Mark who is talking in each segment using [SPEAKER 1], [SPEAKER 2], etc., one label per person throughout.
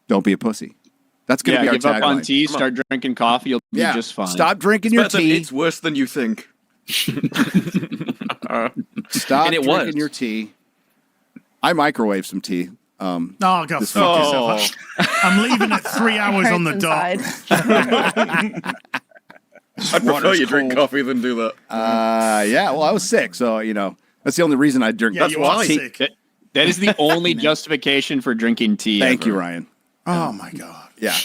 [SPEAKER 1] Don't be a pussy. That's going to be our
[SPEAKER 2] give up on
[SPEAKER 1] tagline.
[SPEAKER 2] tea, start drinking coffee, you'll be just fine.
[SPEAKER 1] Stop drinking your tea.
[SPEAKER 3] It's worse than you think.
[SPEAKER 1] Stop drinking your tea. I microwave some tea.
[SPEAKER 4] Go fuck yourself. I'm leaving at 3 hours on the dot.
[SPEAKER 3] I'd prefer you drink coffee than do that.
[SPEAKER 1] Yeah, well, I was sick, so, that's the only reason I drink.
[SPEAKER 4] Yeah,
[SPEAKER 1] That's
[SPEAKER 4] you are sick.
[SPEAKER 2] That is the only justification for drinking tea.
[SPEAKER 1] Thank you, Ryan.
[SPEAKER 4] Oh, my God.
[SPEAKER 1] Yeah.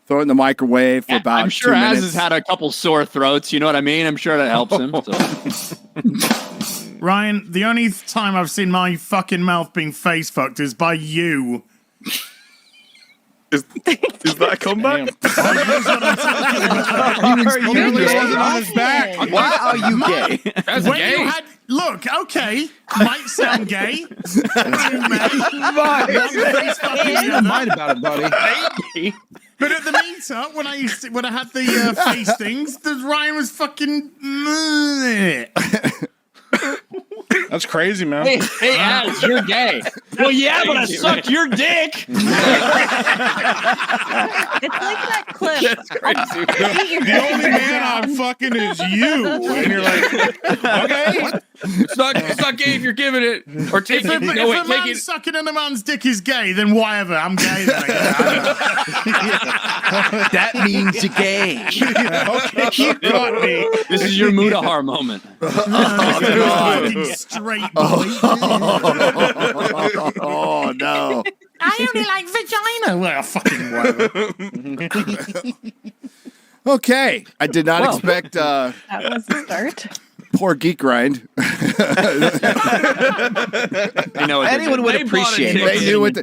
[SPEAKER 1] Throw it in the microwave for about
[SPEAKER 2] I'm sure
[SPEAKER 1] 2
[SPEAKER 2] Az
[SPEAKER 1] minutes.
[SPEAKER 2] has had a couple sore throats. You know what I mean? I'm sure that helps him. So.
[SPEAKER 4] Ryan, the only time I've seen my fucking mouth being face fucked is by you.
[SPEAKER 3] Is that a comeback?
[SPEAKER 5] Why are you gay?
[SPEAKER 2] That's
[SPEAKER 4] When
[SPEAKER 2] gay.
[SPEAKER 4] you had, look, okay, might sound gay.
[SPEAKER 5] Might about it, buddy.
[SPEAKER 4] But at the meetup, when I had the face things, Ryan was fucking.
[SPEAKER 6] That's crazy, man.
[SPEAKER 2] Hey, Az, you're gay. Well, yeah, but I sucked your dick.
[SPEAKER 7] It's like that clip.
[SPEAKER 3] That's crazy.
[SPEAKER 6] The only man I'm fucking is you. And you're like, okay.
[SPEAKER 8] It's not gay if you're giving it or taking it.
[SPEAKER 4] If a man sucking in a man's dick is gay, then whatever. I'm gay. Then
[SPEAKER 5] That means you're gay.
[SPEAKER 6] Okay, you got me.
[SPEAKER 2] This is your Mudahar moment.
[SPEAKER 4] fucking straight boy.
[SPEAKER 1] Oh, no.
[SPEAKER 4] I only like vagina. Well, fucking whatever.
[SPEAKER 1] Okay. I did not expect
[SPEAKER 7] That was the start.
[SPEAKER 1] poor Geek Grind.
[SPEAKER 2] I know
[SPEAKER 5] Anyone would appreciate
[SPEAKER 1] They
[SPEAKER 5] it.
[SPEAKER 1] knew what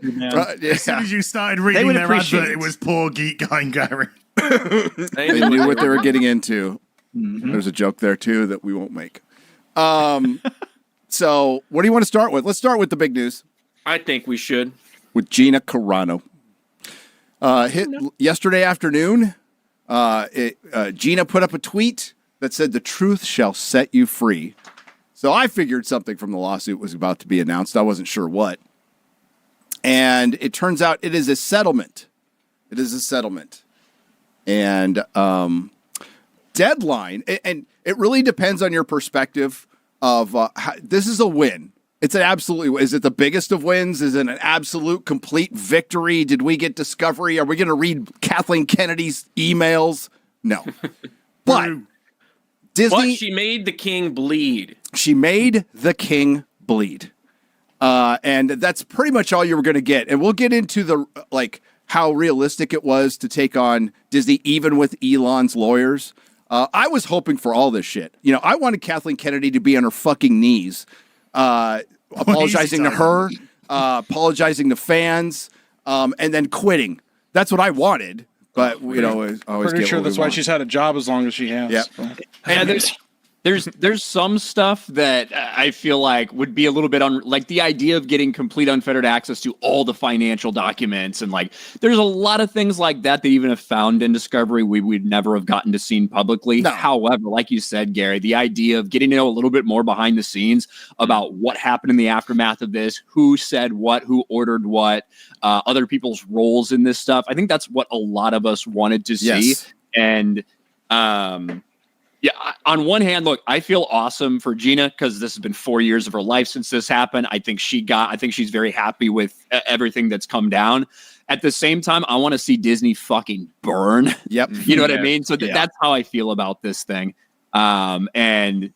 [SPEAKER 4] As soon as you started
[SPEAKER 5] They
[SPEAKER 4] reading
[SPEAKER 5] would
[SPEAKER 4] their
[SPEAKER 5] appreciate
[SPEAKER 4] advert, it was poor geek guy Gary.
[SPEAKER 1] They knew what they were getting into. There's a joke there, too, that we won't make. So, what do you want to start with? Let's start with the big news.
[SPEAKER 8] I think we should.
[SPEAKER 1] With Gina Carano. Hit yesterday afternoon, Gina put up a tweet that said, "The truth shall set you free." So I figured something from the lawsuit was about to be announced. I wasn't sure what. And it turns out it is a settlement. It is a settlement. And deadline, and it really depends on your perspective of how, this is a win. It's an absolutely, is it the biggest of wins? Is it an absolute complete victory? Did we get discovery? Are we going to read Kathleen Kennedy's emails? No. But Disney.
[SPEAKER 8] But she made the king bleed.
[SPEAKER 1] She made the king bleed. And that's pretty much all you were going to get. And we'll get into the, how realistic it was to take on Disney, even with Elon's lawyers. I was hoping for all this shit. I wanted Kathleen Kennedy to be on her fucking knees, apologizing to her, apologizing to fans, and then quitting. That's what I wanted. But, always
[SPEAKER 6] Pretty sure that's why she's had a job as long as she has.
[SPEAKER 1] Yep.
[SPEAKER 2] And there's some stuff that I feel like would be a little bit like the idea of getting complete unfettered access to all the financial documents, and there's a lot of things like that even if found in Discovery we'd never have gotten to see publicly. No. However, like you said, Gary, the idea of getting to know a little bit more behind the scenes about what happened in the aftermath of this, who said what, who ordered what, other people's roles in this stuff, I think that's what a lot of us wanted to see.
[SPEAKER 1] Yes.
[SPEAKER 2] And yeah, on one hand, look, I feel awesome for Gina because this has been 4 years of her life since this happened. I think she's very happy with everything that's come down. At the same time, I want to see Disney fucking burn.
[SPEAKER 1] Yep.
[SPEAKER 2] You know what I mean? So that's how I feel about this thing. And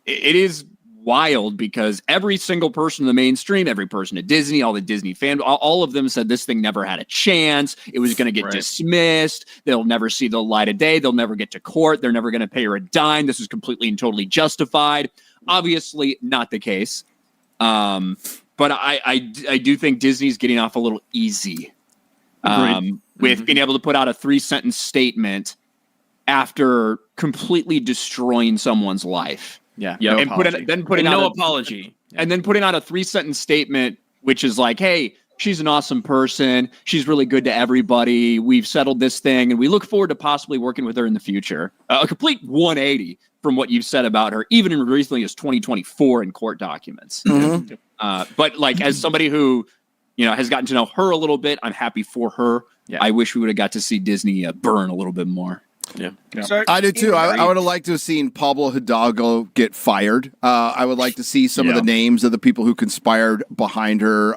[SPEAKER 2] it is wild because every single person in the mainstream, every person at Disney, all the Disney fans, all of them said this thing never had a chance. It was going to get dismissed. They'll never see the light of day. They'll never get to court. They're never going to pay her a dime. This is completely and totally justified. Obviously not the case. But I do think Disney's getting off a little easy with being able to put out a 3-sentence statement after completely destroying someone's life.
[SPEAKER 8] Yeah.
[SPEAKER 2] And putting out
[SPEAKER 8] no apology.
[SPEAKER 2] And then putting out a 3-sentence statement, which is like, hey, she's an awesome person. She's really good to everybody. We've settled this thing, and we look forward to possibly working with her in the future. A complete 180 from what you've said about her, even in recently as 2024 in court documents. But as somebody who, has gotten to know her a little bit. I'm happy for her.
[SPEAKER 9] Yeah.
[SPEAKER 2] I wish we would have got to see Disney burn a little bit more.
[SPEAKER 8] Yeah.
[SPEAKER 4] So,
[SPEAKER 1] I do too. I would have liked to have seen Pablo Hidalgo get fired. I would like to see some of the names of the people who conspired behind her.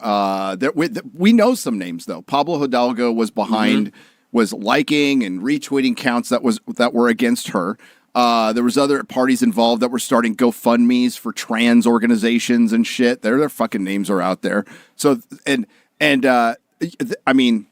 [SPEAKER 1] We know some names though. Pablo Hidalgo was behind, was liking and retweeting counts that were against her. There was other parties involved that were starting GoFundMe's for trans organizations and shit. Their fucking names are out there. So I mean,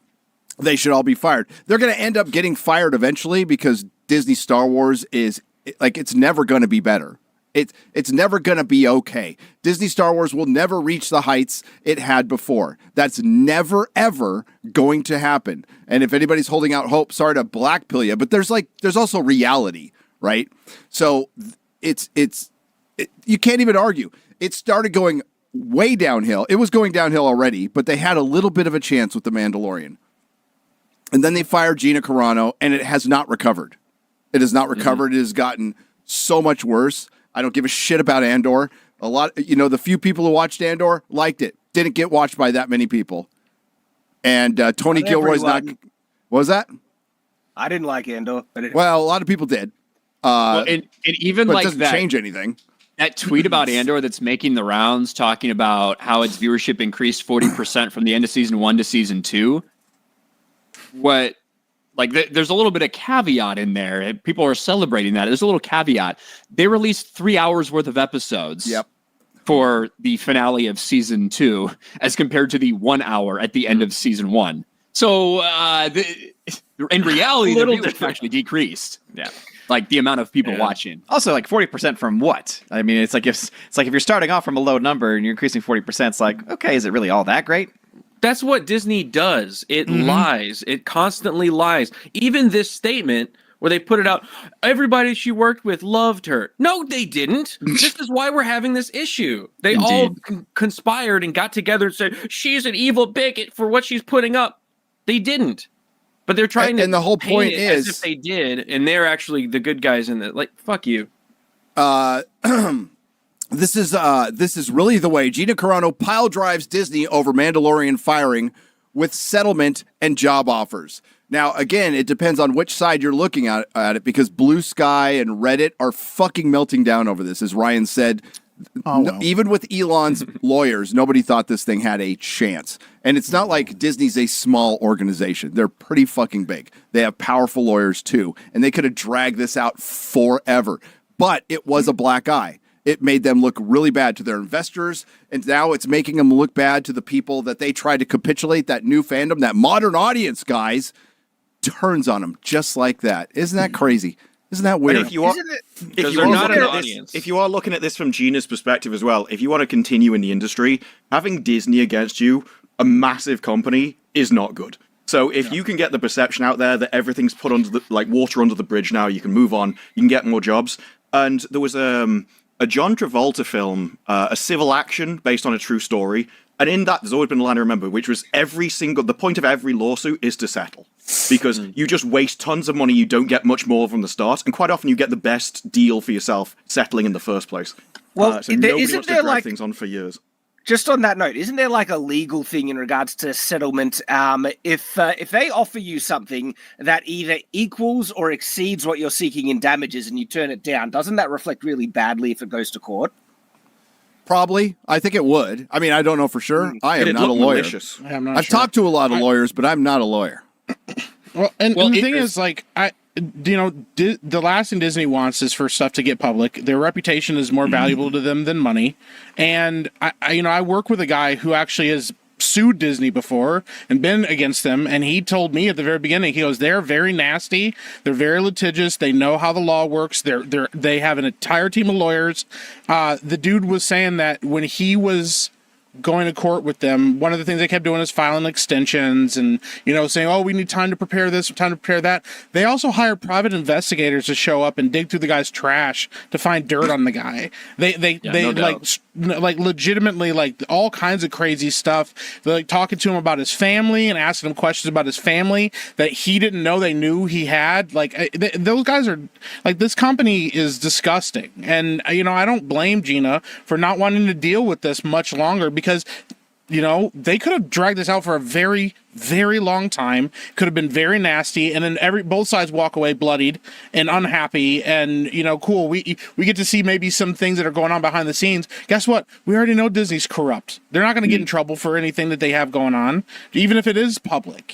[SPEAKER 1] they should all be fired. They're going to end up getting fired eventually because Disney Star Wars is like, it's never going to be better. It's never going to be okay. Disney Star Wars will never reach the heights it had before. That's never, ever going to happen. And if anybody's holding out hope, sorry to blackpill you, but there's also reality, right? So you can't even argue. It started going way downhill. It was going downhill already, but they had a little bit of a chance with The Mandalorian. And then they fired Gina Carano, and it has not recovered. It has not recovered. It has gotten so much worse. I don't give a shit about Andor. The few people who watched Andor liked it. Didn't get watched by that many people. And Tony Gilroy's not. What was that?
[SPEAKER 10] I didn't like Andor.
[SPEAKER 1] Well, a lot of people did.
[SPEAKER 2] And even
[SPEAKER 1] but
[SPEAKER 2] like
[SPEAKER 1] it doesn't
[SPEAKER 2] that,
[SPEAKER 1] change anything.
[SPEAKER 2] That tweet about Andor that's making the rounds, talking about how its viewership increased 40% from the end of season 1 to season 2. There's a little bit of caveat in there. And people are celebrating that. There's a little caveat. They released 3 hours worth of episodes for the finale of season 2 as compared to the 1 hour at the end of season 1. So in reality, the viewership actually decreased.
[SPEAKER 9] Yeah.
[SPEAKER 2] Like the amount of people watching.
[SPEAKER 9] Also, like 40% from what? I mean, it's like if you're starting off from a low number and you're increasing 40%, it's like, okay, is it really all that great?
[SPEAKER 8] That's what Disney does. It lies. It constantly lies. Even this statement where they put it out, everybody she worked with loved her. No, they didn't. This is why we're having this issue. They all conspired and got together and said, she's an evil bigot for what she's putting up. They didn't. But they're trying to,
[SPEAKER 1] and the whole point is,
[SPEAKER 8] as if they did, and they're actually the good guys in the, like, fuck you.
[SPEAKER 1] This is really the way Gina Carano pile drives Disney over Mandalorian firing with settlement and job offers. Now, again, it depends on which side you're looking at it, because Blue Sky and Reddit are fucking melting down over this. As Ryan said, even with Elon's lawyers, nobody thought this thing had a chance. And it's not like Disney's a small organization. They're pretty fucking big. They have powerful lawyers too, and they could have dragged this out forever. But it was a black eye. It made them look really bad to their investors, and now it's making them look bad to the people that they tried to capitulate. That new fandom, that modern audience, guys, turns on them just like that. Isn't that crazy? Isn't that weird?
[SPEAKER 3] But if you are looking at this from Gina's perspective as well, if you want to continue in the industry, having Disney against you, a massive company, is not good. So if you can get the perception out there that everything's put under the, like, water under the bridge now, you can move on, you can get more jobs. And there was a John Travolta film, a civil action based on a true story. And in that, there's always been a line I remember, which was the point of every lawsuit is to settle. Because you just waste tons of money, you don't get much more from the start, and quite often you get the best deal for yourself settling in the first place.
[SPEAKER 10] Well,
[SPEAKER 3] so nobody
[SPEAKER 10] isn't
[SPEAKER 3] wants to
[SPEAKER 10] there
[SPEAKER 3] drag
[SPEAKER 10] like
[SPEAKER 3] things on for years.
[SPEAKER 10] Just on that note, isn't there like a legal thing in regards to settlement? If they offer you something that either equals or exceeds what you're seeking in damages and you turn it down, doesn't that reflect really badly if it goes to court?
[SPEAKER 1] Probably. I think it would. I mean, I don't know for sure. I am not a lawyer. I've talked to a lot of lawyers, but I'm not a lawyer.
[SPEAKER 6] Well, and the thing is, like, the last thing Disney wants is for stuff to get public. Their reputation is more valuable to them than money. And I work with a guy who actually has sued Disney before and been against them, and he told me at the very beginning, he goes, they're very nasty, they're very litigious, they know how the law works, they have an entire team of lawyers. The dude was saying that when he was going to court with them, one of the things they kept doing is filing extensions and, saying, oh, we need time to prepare this, time to prepare that. They also hired private investigators to show up and dig through the guy's trash to find dirt on the guy. They legitimately, like, all kinds of crazy stuff. They're like talking to him about his family and asking him questions about his family that he didn't know they knew he had. Like, those guys are, like, this company is disgusting. And, I don't blame Gina for not wanting to deal with this much longer, because they could have dragged this out for a very, very long time. Could have been very nasty, and then both sides walk away bloodied and unhappy. And cool. We get to see maybe some things that are going on behind the scenes. Guess what? We already know Disney's corrupt. They're not going to get in trouble for anything that they have going on, even if it is public.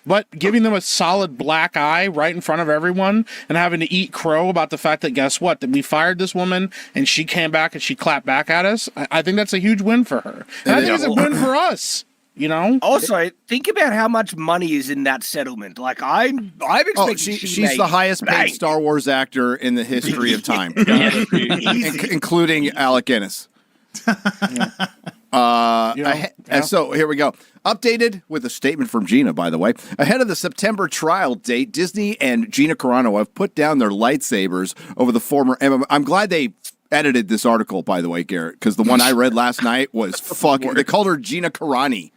[SPEAKER 6] But giving them a solid black eye right in front of everyone and having to eat crow about the fact that guess what? That we fired this woman and she came back and she clapped back at us. I think that's a huge win for her. And I think it's a win for us.
[SPEAKER 10] Also, think about how much money is in that settlement. Like I'm expecting
[SPEAKER 1] she's the highest paid Star Wars actor in the history of time, including Alec Guinness. So here we go. Updated with a statement from Gina, by the way. Ahead of the September trial date, Disney and Gina Carano have put down their lightsabers over the former MMA. I'm glad they edited this article, by the way, Garrett, because the one I read last night was fucking. They called her Gina Carani.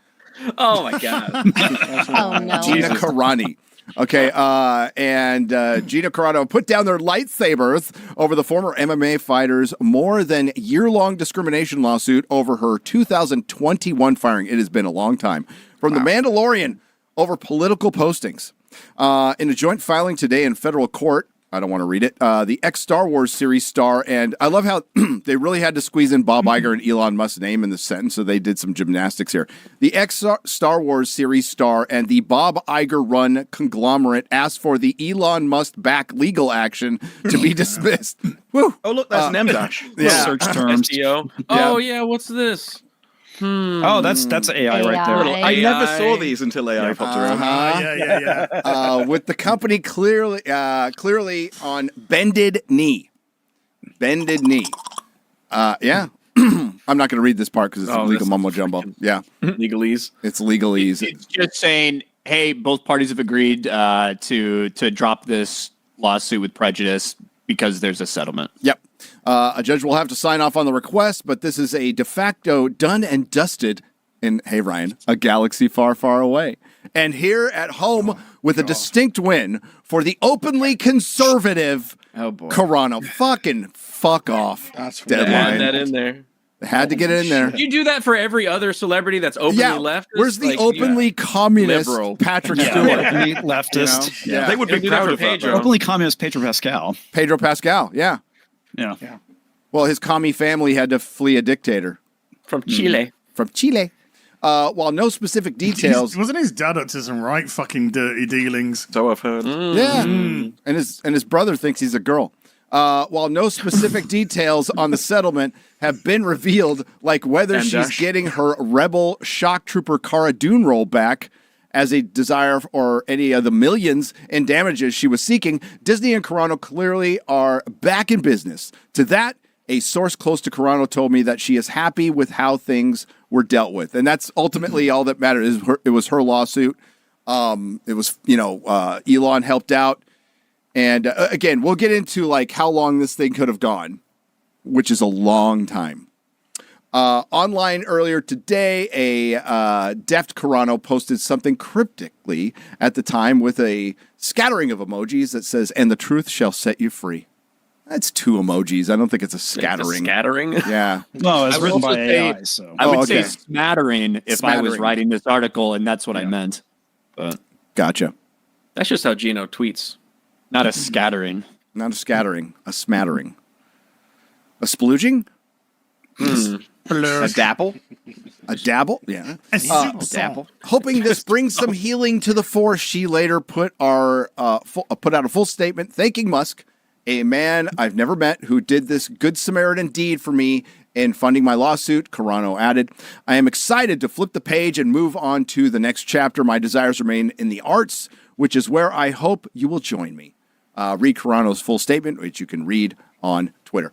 [SPEAKER 8] Oh my god!
[SPEAKER 7] Oh no,
[SPEAKER 1] Gina Carani. Okay, and Gina Carano put down their lightsabers over the former MMA fighter's more than year-long discrimination lawsuit over her 2021 firing. It has been a long time. From The Mandalorian over political postings. In a joint filing today in federal court, I don't want to read it, the ex-Star Wars series star, and I love how they really had to squeeze in Bob Iger and Elon Musk's name in the sentence, so they did some gymnastics here. The ex-Star Wars series star and the Bob Iger-run conglomerate asked for the Elon Musk-backed legal action to be dismissed. Woo.
[SPEAKER 3] Oh, look, that's an M-dash.
[SPEAKER 1] Yeah.
[SPEAKER 5] Search terms.
[SPEAKER 8] SEO. Oh yeah, what's this?
[SPEAKER 5] Oh, that's AI right there.
[SPEAKER 7] AI.
[SPEAKER 3] I never saw these until AI popped around.
[SPEAKER 4] Yeah.
[SPEAKER 1] With the company clearly on bended knee. Bended knee. Yeah. I'm not going to read this part because it's legal mumbo jumbo. Yeah.
[SPEAKER 8] Legalese.
[SPEAKER 1] It's legalese.
[SPEAKER 2] It's just saying, hey, both parties have agreed to drop this lawsuit with prejudice because there's a settlement.
[SPEAKER 1] Yep. A judge will have to sign off on the request, but this is a de facto done and dusted in, hey, Ryan, a galaxy far, far away. And here at home with a distinct win for the openly conservative Carano. Fuck off.
[SPEAKER 6] That's
[SPEAKER 1] deadline.
[SPEAKER 8] Add that in there.
[SPEAKER 1] Had to get it in there.
[SPEAKER 8] You do that for every other celebrity that's openly leftist.
[SPEAKER 1] Where's the openly communist
[SPEAKER 8] liberal
[SPEAKER 1] Patrick Stewart?
[SPEAKER 5] Openly leftist.
[SPEAKER 1] Yeah.
[SPEAKER 3] They would be proud of that, though.
[SPEAKER 5] Openly communist Pedro Pascal.
[SPEAKER 1] Pedro Pascal, yeah.
[SPEAKER 5] Yeah.
[SPEAKER 1] Well, his commie family had to flee a dictator.
[SPEAKER 8] From Chile.
[SPEAKER 1] From Chile. While no specific details.
[SPEAKER 4] Wasn't his dad up to some right fucking dirty dealings?
[SPEAKER 3] So I've heard.
[SPEAKER 1] Yeah. And his brother thinks he's a girl. While no specific details on the settlement have been revealed, like whether she's getting her rebel shock trooper Cara Dune role back as a desire or any of the millions in damages she was seeking, Disney and Carano clearly are back in business. To that, a source close to Carano told me that she is happy with how things were dealt with. And that's ultimately all that matters. It was her lawsuit. It was, Elon helped out. And again, we'll get into like how long this thing could have gone, which is a long time. Online earlier today, a deft Carano posted something cryptically at the time with a scattering of emojis that says, "And the truth shall set you free." That's 2 emojis. I don't think it's a scattering.
[SPEAKER 8] Scattering?
[SPEAKER 1] Yeah.
[SPEAKER 5] No, it's written by
[SPEAKER 2] say,
[SPEAKER 5] AI, so.
[SPEAKER 2] I would say smattering if I was
[SPEAKER 1] Smattering.
[SPEAKER 2] writing this article, and that's what I meant. But
[SPEAKER 1] Gotcha.
[SPEAKER 8] That's just how Gino tweets.
[SPEAKER 2] not a scattering.
[SPEAKER 1] Not a scattering, a smattering. A splooging?
[SPEAKER 9] A dapple?
[SPEAKER 1] A dabble? Yeah.
[SPEAKER 4] A soup song.
[SPEAKER 9] Dapple?
[SPEAKER 1] Hoping this brings some healing to the force, she later put out a full statement thanking Musk, a man I've never met who did this good Samaritan deed for me in funding my lawsuit. Carano added, "I am excited to flip the page and move on to the next chapter. My desires remain in the arts, which is where I hope you will join me." Read Carano's full statement, which you can read on Twitter.